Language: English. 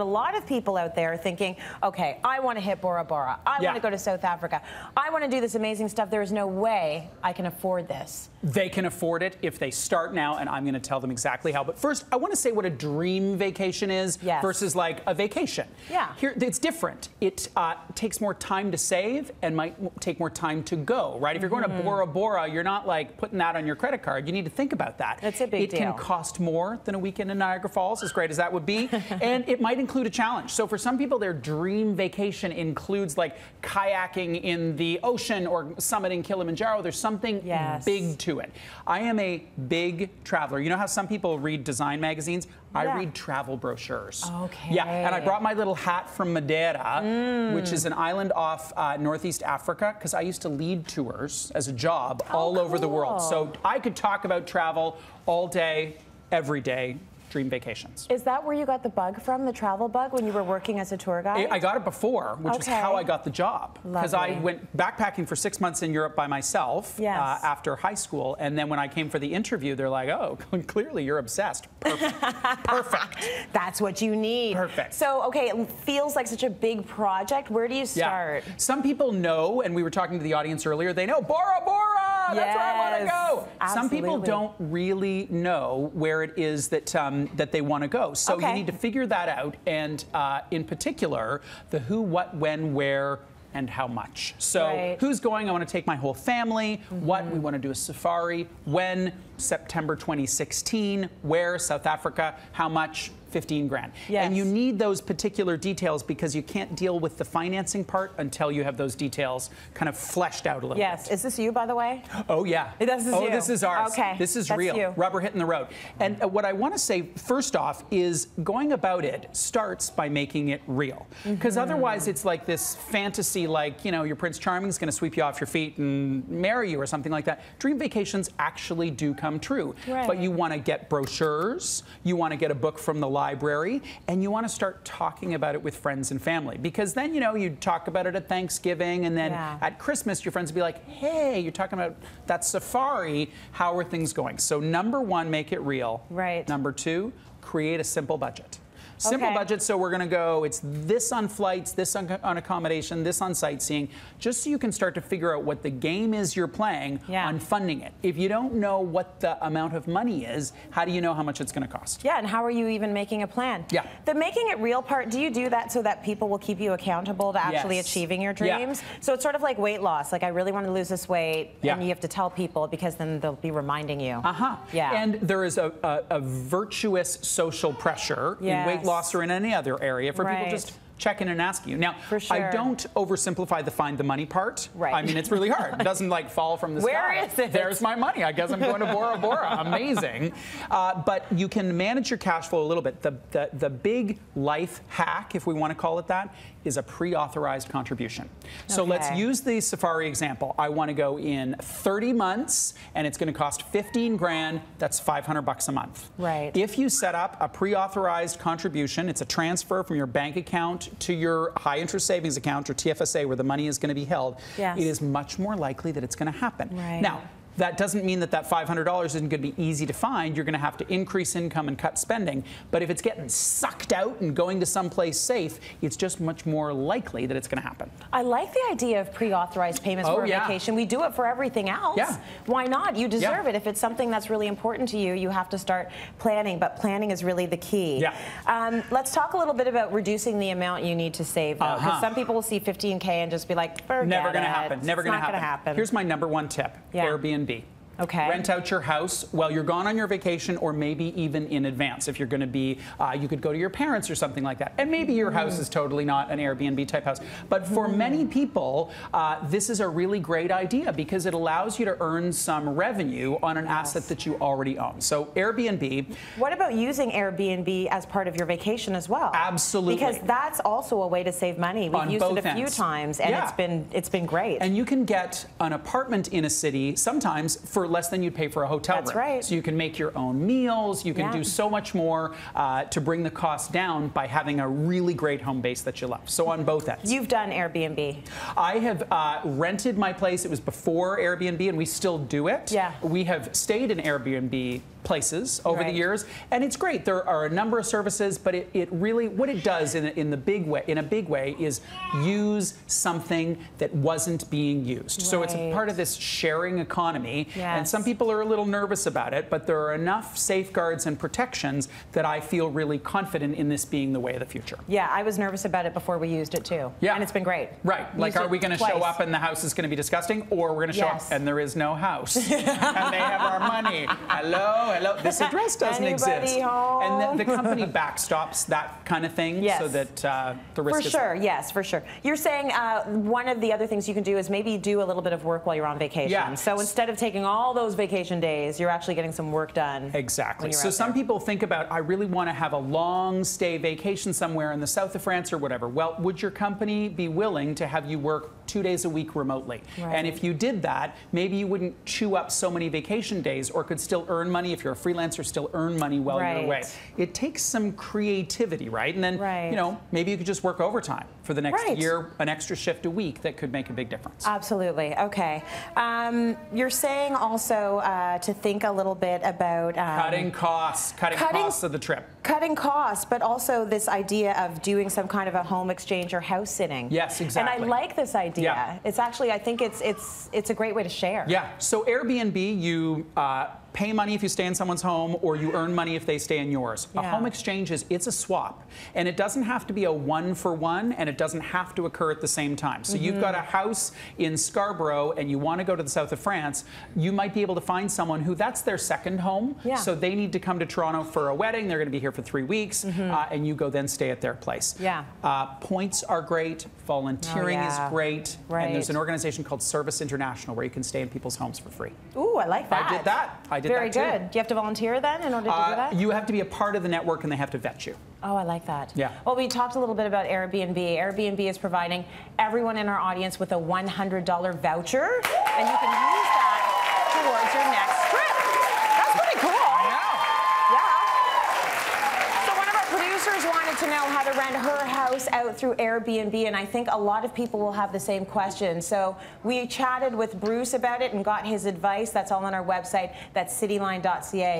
A lot of people out there are thinking, okay, I want to hit Bora Bora. I want to go to South Africa. I want to do this amazing stuff. There is no way I can afford this. They can afford it if they start now, and I'm going to tell them exactly how. But first, I want to say what a dream vacation is versus like a vacation. Yeah. Here, it's different. It takes more time to save and might take more time to go, right? If you're going to Bora Bora, you're not like putting that on your credit card. You need to think about that. That's a big deal. It can cost more than a weekend in Niagara Falls, as great as that would be. And it might include a challenge. So for some people, their dream vacation includes like kayaking in the ocean or summiting Kilimanjaro. There's something big to it. I am a big traveler. You know how some people read design magazines? I read travel brochures. Okay. Yeah, and I brought my little hat from Madeira, which is an island off Northeast Africa, because I used to lead tours as a job all over the world. So I could talk about travel all day, every day. Dream vacations. Is that where you got the bug from, the travel bug, when you were working as a tour guide? I got it before, which is how I got the job. Because I went backpacking for 6 months in Europe by myself after high school. And then when I came for the interview, they're like, oh, clearly you're obsessed. Perfect. Perfect. That's what you need. Perfect. So, okay, it feels like such a big project. Where do you start? Yeah. Some people know, and we were talking to the audience earlier, they know Bora Bora. That's where I want to go. Absolutely. Some people don't really know where it is that that they want to go. So you need to figure that out, and in particular, the who, what, when, where, and how much. So who's going? I want to take my whole family. What? We want to do a safari. When? September 2016. Where? South Africa. How much? 15 grand. And you need those particular details because you can't deal with the financing part until you have those details kind of fleshed out a little bit. Is this you, by the way? Oh, yeah. This is you. This is ours. Okay. This is real. You. Rubber hitting the road. And what I want to say, first off, is going about it starts by making it real. Because otherwise it's like this fantasy, like, you know, your Prince Charming is going to sweep you off your feet and marry you or something like that. Dream vacations actually do come true. But you want to get brochures, you want to get a book from the library, and you want to start talking about it with friends and family, because then, you know, you talk about it at Thanksgiving, and then at Christmas your friends will be like, hey, you're talking about that safari, how are things going? So number one, make it real. Number two, create a simple budget. Simple budget, so we're going to go, it's this on flights, this on accommodation, this on sightseeing, just so you can start to figure out what the game is you're playing on funding it. If you don't know what the amount of money is, how do you know how much it's going to cost? And how are you even making a plan? The making it real part, do you do that so that people will keep you accountable to actually achieving your dreams? So it's sort of like weight loss, like I really want to lose this weight, and you have to tell people because then they'll be reminding you. And there is a virtuous social pressure in weight loss or in any other area for people just check in and ask you. Now, I don't oversimplify the find the money part. I mean, it's really hard. It doesn't like fall from the sky. Where is it? There's my money. I guess I'm going to Bora Bora. Amazing. But you can manage your cash flow a little bit. The big life hack, if we want to call it that, is a pre-authorized contribution. So let's use the safari example. I want to go in 30 months, and it's going to cost 15 grand. That's $500 a month. If you set up a pre-authorized contribution, it's a transfer from your bank account to your high interest savings account, or TFSA, where the money is going to be held, it is much more likely that it's going to happen. Now, that doesn't mean that that $500 isn't going to be easy to find. You're going to have to increase income and cut spending. But if it's getting sucked out and going to someplace safe, it's just much more likely that it's going to happen. I like the idea of pre-authorized payments for a vacation. We do it for everything else. Why not? You deserve it. If it's something that's really important to you, you have to start planning. But planning is really the key. Let's talk a little bit about reducing the amount you need to save, though. Because some people will see 15K and just be like, forget Never going to happen. Never going to happen. Here's my number one tip. Airbnb. Rent out your house while you're gone on your vacation, or maybe even in advance. If you're going to be, you could go to your parents or something like that. And maybe your house is totally not an Airbnb type house. But for many people, this is a really great idea because it allows you to earn some revenue on an asset that you already own. So Airbnb. What about using Airbnb as part of your vacation as well? Absolutely. Because that's also a way to save money. We've used it a few times, and it's been great. And you can get an apartment in a city sometimes for less than you'd pay for a hotel room. So you can make your own meals. You can do so much more to bring the cost down by having a really great home base that you love. So on both ends. You've done Airbnb. I have rented my place. It was before Airbnb, and we still do it. We have stayed in Airbnb places over the years, and it's great. There are a number of services, but it really, what it does in a big way is use something that wasn't being used. So it's a part of this sharing economy, and some people are a little nervous about it, but there are enough safeguards and protections that I feel really confident in this being the way of the future. Yeah, I was nervous about it before we used it too. Yeah. And it's been great. Right. Like, are we going to show up and the house is going to be disgusting, or we're going to show up and there is no house and they have our money? Hello, this address doesn't exist. Home? And the company backstops that kind of thing so that the risk is... For sure. You're saying one of the other things you can do is maybe do a little bit of work while you're on vacation. Yeah. So instead of taking all those vacation days, you're actually getting some work done. Exactly. So some people think about, I really want to have a long stay vacation somewhere in the south of France or whatever. Well, would your company be willing to have you work 2 days a week remotely? And if you did that, maybe you wouldn't chew up so many vacation days, or could still earn money if you're a freelancer, still earn money while you're away. It takes some creativity, right? And then, you know, maybe you could just work overtime for the next year, an extra shift a week that could make a big difference. Absolutely. Okay. You're saying also to think a little bit about cutting costs of the trip. Cutting costs, but also this idea of doing some kind of a home exchange or house sitting. Yes, exactly. And I like this idea. It's actually, I think it's a great way to share. Yeah. So Airbnb, you pay money if you stay in someone's home, or you earn money if they stay in yours. A home exchange it's a swap, and it doesn't have to be a one-for-one, and it doesn't have to occur at the same time. So you've got a house in Scarborough and you want to go to the south of France, you might be able to find someone who that's their second home. So they need to come to Toronto for a wedding, they're going to be here for 3 weeks, and you go then stay at their place. Points are great, volunteering is great, and there's an organization called Service International where you can stay in people's homes for free. Ooh, I like that. I did that. Very good. Do you have to volunteer then in order to do that? You have to be a part of the network, and they have to vet you. Oh, I like that. Yeah. Well, we talked a little bit about Airbnb. Airbnb is providing everyone in our audience with a $100 voucher, and you can use that towards your next trip. That's pretty cool. I know. Yeah. So one of our producers wanted to know how to rent her house out through Airbnb, and I think a lot of people will have the same question. So we chatted with Bruce about it and got his advice. That's all on our website. That's cityline.ca.